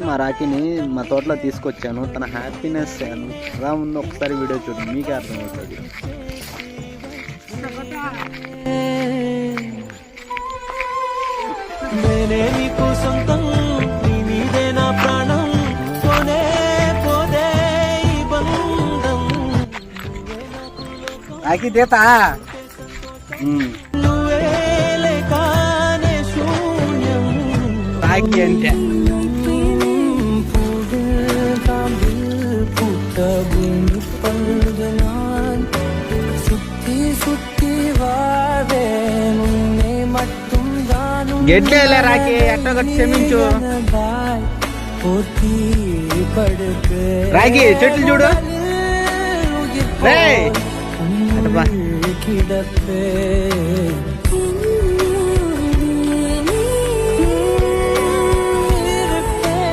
మా రాఖీని మా తోటలో తీసుకొచ్చాను. తన హ్యాపీనెస్ ఎలా ఉందో ఒకసారి వీడియో చూడండి, మీకే అర్థమవుతుంది. రాఖీ దేతా రాఖీ అంటే గెట్లే రాఖీ ఎట్టో క్షమించు. రాఖీ చెట్లు చూడు. రే